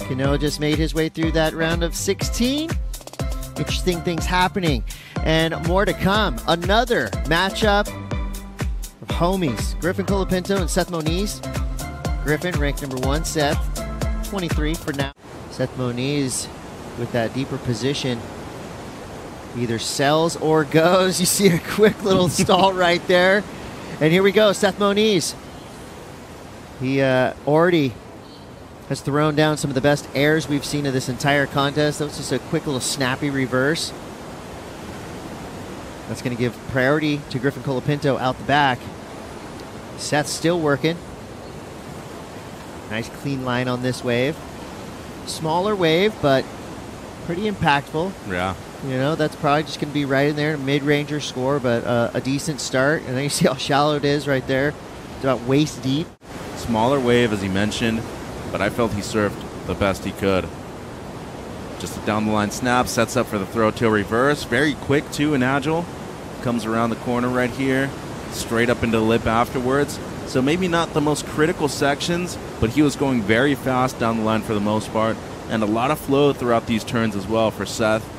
Cano just made his way through that round of 16. Interesting things happening. And more to come. Another matchup of homies. Griffin Colapinto and Seth Moniz. Griffin ranked number 1. Seth, 23 for now. Seth Moniz with that deeper position. Either sells or goes. You see a quick little stall right there. And here we go, Seth Moniz. He already has thrown down some of the best airs we've seen of this entire contest. That was just a quick little snappy reverse. That's going to give priority to Griffin Colapinto out the back. Seth's still working. Nice clean line on this wave. Smaller wave, but pretty impactful. Yeah. You know, that's probably just going to be right in there, a mid-ranger score, but a decent start. And then you see how shallow it is right there. It's about waist deep. Smaller wave, as he mentioned, but I felt he served the best he could. Just a down-the-line snap, sets up for the throw-tail reverse. Very quick, too, and agile. Comes around the corner right here, straight up into the lip afterwards. So maybe not the most critical sections, but he was going very fast down the line for the most part. And a lot of flow throughout these turns as well for Seth.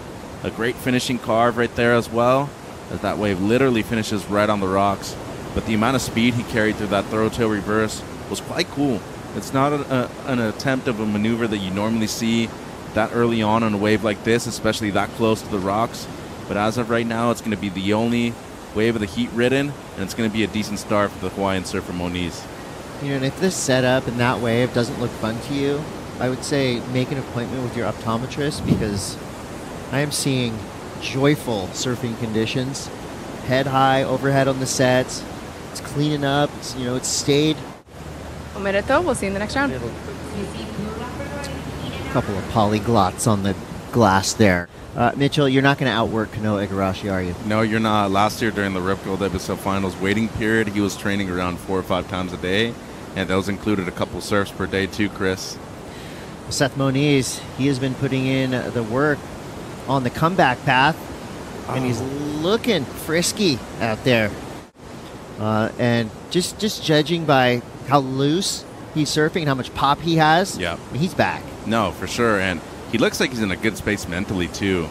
A great finishing carve right there as well, as that wave literally finishes right on the rocks. But the amount of speed he carried through that throw-tail reverse was quite cool. It's not an attempt of a maneuver that you normally see that early on a wave like this, especially that close to the rocks. But as of right now, it's going to be the only wave of the heat ridden, and it's going to be a decent start for the Hawaiian surfer Moniz. You know, and if this setup and that wave doesn't look fun to you, I would say make an appointment with your optometrist, because I am seeing joyful surfing conditions. Head high, overhead on the sets. It's cleaning up. It's, you know, it's stayed. Omerito, we'll see you in the next round. A couple of polyglots on the glass there. Mitchell, you're not going to outwork Kanoa Igarashi, are you? No, you're not. Last year during the Rip Gold WSL Finals waiting period, he was training around 4 or 5 times a day, and those included a couple surfs per day too, Chris. Seth Moniz, he has been putting in the work on the comeback path, and he's looking frisky out there. And just judging by how loose he's surfing and how much pop he has, yeah, he's back. No, for sure, and he looks like he's in a good space mentally too.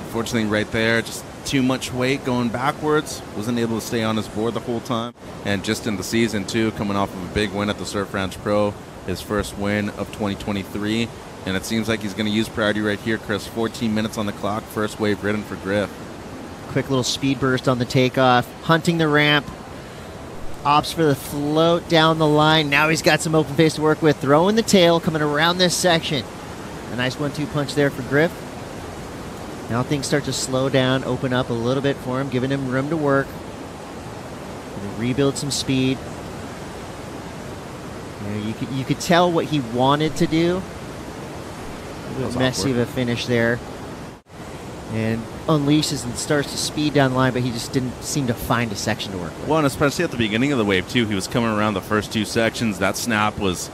Unfortunately, right there, just too much weight going backwards. Wasn't able to stay on his board the whole time. And just in the season too, coming off of a big win at the Surf Ranch Pro, his first win of 2023. And it seems like he's going to use priority right here, Chris. 14 minutes on the clock, first wave ridden for Griff. Quick little speed burst on the takeoff, hunting the ramp. Opts for the float down the line. Now he's got some open face to work with. Throwing the tail, coming around this section. A nice 1-2 punch there for Griff. Now things start to slow down, open up a little bit for him, giving him room to work. Rebuild some speed. You could tell what he wanted to do. A little messy of a finish there. And unleashes and starts to speed down the line, but he just didn't seem to find a section to work with. Well, and especially at the beginning of the wave, too. He was coming around the first 2 sections. That snap was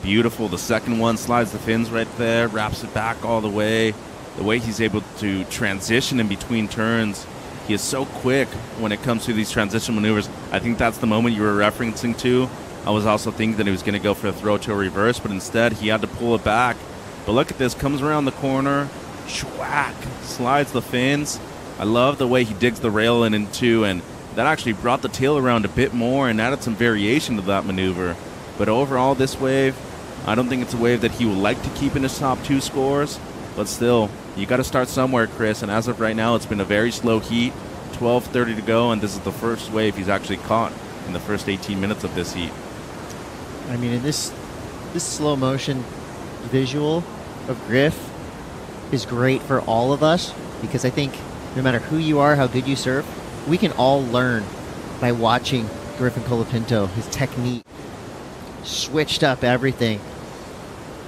beautiful. The second one slides the fins right there, wraps it back all the way. The way he's able to transition in between turns, he is so quick when it comes to these transition maneuvers. I think that's the moment you were referencing to. I was also thinking that he was going to go for a throw to a reverse, but instead he had to pull it back. But look at this, comes around the corner, schwack, slides the fins. I love the way he digs the rail in too, and that actually brought the tail around a bit more and added some variation to that maneuver. But overall, this wave, I don't think it's a wave that he would like to keep in his top 2 scores, but still, you got to start somewhere, Chris, and as of right now, it's been a very slow heat, 12:30 to go, and this is the first wave he's actually caught in the first 18 minutes of this heat. I mean, in this slow motion visual of Griff is great for all of us, because I think no matter who you are, how good you surf, we can all learn by watching Griffin Colapinto, his technique. Switched up everything.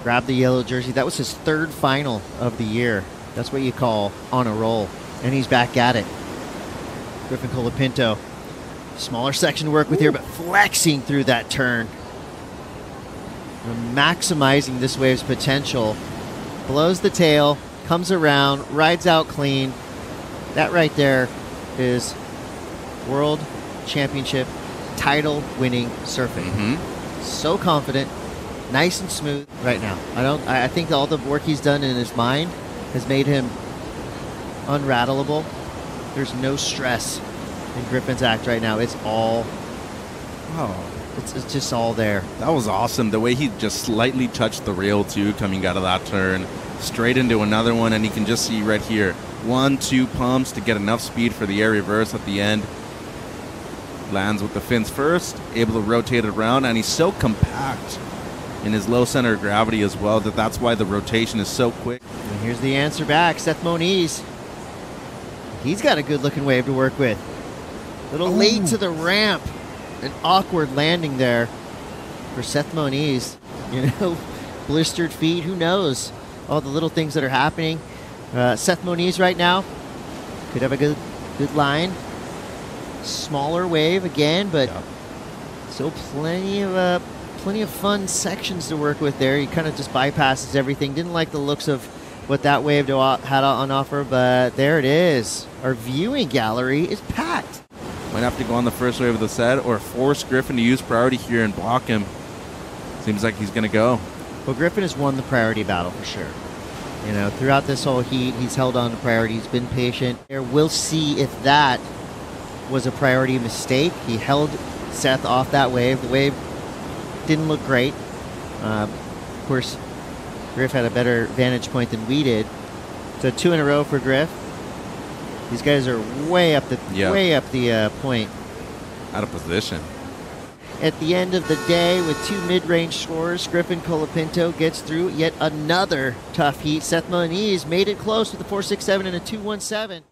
Grabbed the yellow jersey. That was his 3rd final of the year. That's what you call on a roll. And he's back at it. Griffin Colapinto. Smaller section to work with here, but flexing through that turn. Maximizing this wave's potential. Blows the tail, comes around, rides out clean. That right there is World Championship title winning surfing. So confident, nice and smooth right now. I think all the work he's done in his mind has made him unrattleable. There's no stress in Griffin's act right now. It's all, it's just all there. That was awesome. The way he just slightly touched the rail too, coming out of that turn, straight into another one, and you can just see right here, 1-2 pumps to get enough speed for the air reverse at the end. Lands with the fins first, able to rotate it around, and he's so compact in his low center of gravity as well that's why the rotation is so quick. And here's the answer back, Seth Moniz. He's got a good looking wave to work with. A little late to the ramp. An awkward landing there for Seth Moniz. You know, blistered feet, who knows? All the little things that are happening. Seth Moniz right now could have a good line. Smaller wave again, but still plenty of fun sections to work with there. He kind of just bypasses everything. Didn't like the looks of what that wave had on offer, but there it is. Our viewing gallery is packed. Might have to go on the first wave of the set or force Griffin to use priority here and block him. Seems like he's going to go. Well, Griffin has won the priority battle for sure. You know, throughout this whole heat, he's held on to priority. He's been patient. We'll see if that was a priority mistake. He held Seth off that wave. The wave didn't look great. Of course, Griff had a better vantage point than we did. So 2 in a row for Griff. These guys are way up the point. Out of position. At the end of the day, with 2 mid-range scores, Griffin Colapinto gets through yet another tough heat. Seth Moniz made it close with a 4.67 and a 2.17.